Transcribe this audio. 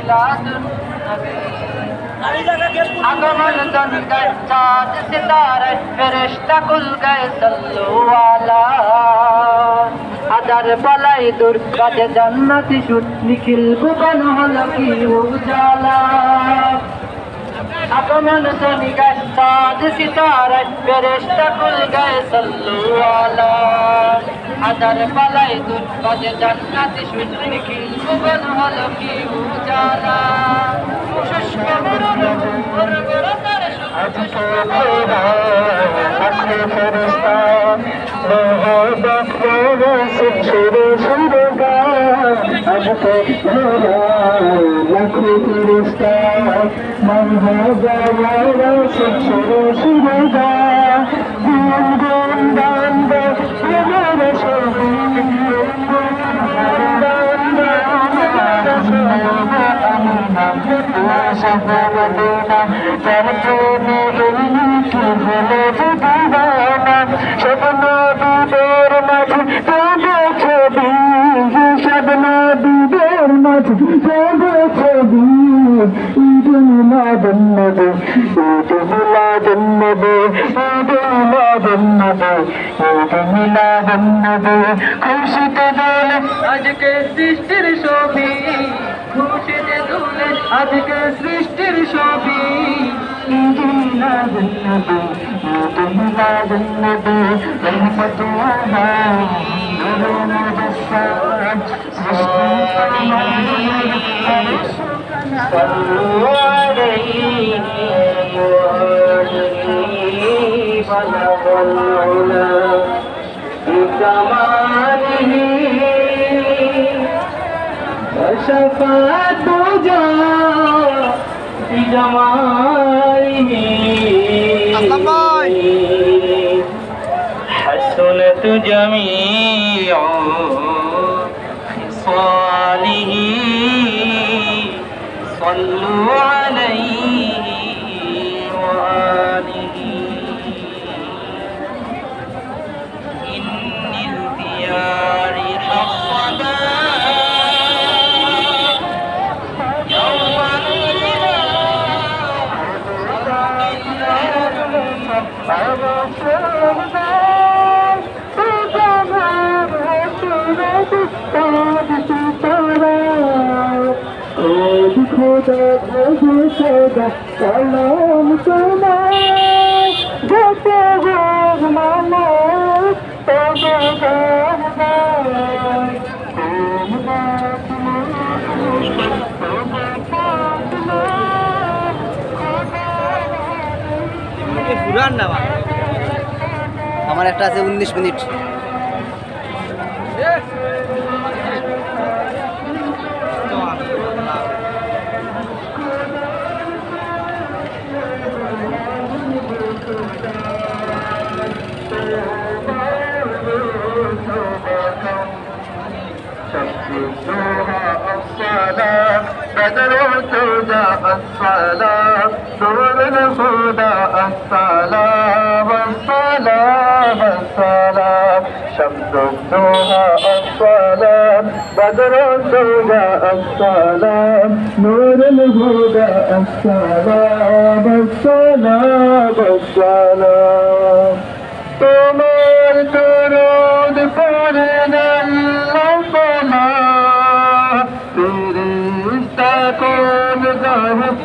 মিলাদুন নবী আগমন জন গায় চাঁদ সিতারে ফেরেশতা কুল গায় সাল্লু আলা আদার বালাই দূর কাজে জান্নাতি সুর নিখিল ভুবন হলো কি উজালা আগমন জন গায় চাঁদ সিতারে ফেরেশতা কুল গায় সাল্লু আলা আদার বালাই দূর কাজে জান্নাতি সুর নিখিল ভুবন হলো কি উজালা শুষ্ক মরুর উর্বরতার খুশিতে দোলে আজকে সৃষ্টির ছবি খুশিতে দোলে আজকে সৃষ্টির ছবি بكماله وشفاعة جاه بجماله حسنت جميع خصاله صلوا عليه وآله سلام পুরান না আমার একটা আছে 19 মিনিট بدر الهدى الصلاة نور الهدى الصلاة والصلاة والصلاة شمس الضحى الصلاة بدر الهدى الصلاة نور الهدى الصلاة والصلاة والصلاة তোমার করুণ পূর্ণ لفنا فيرستا كون ذهب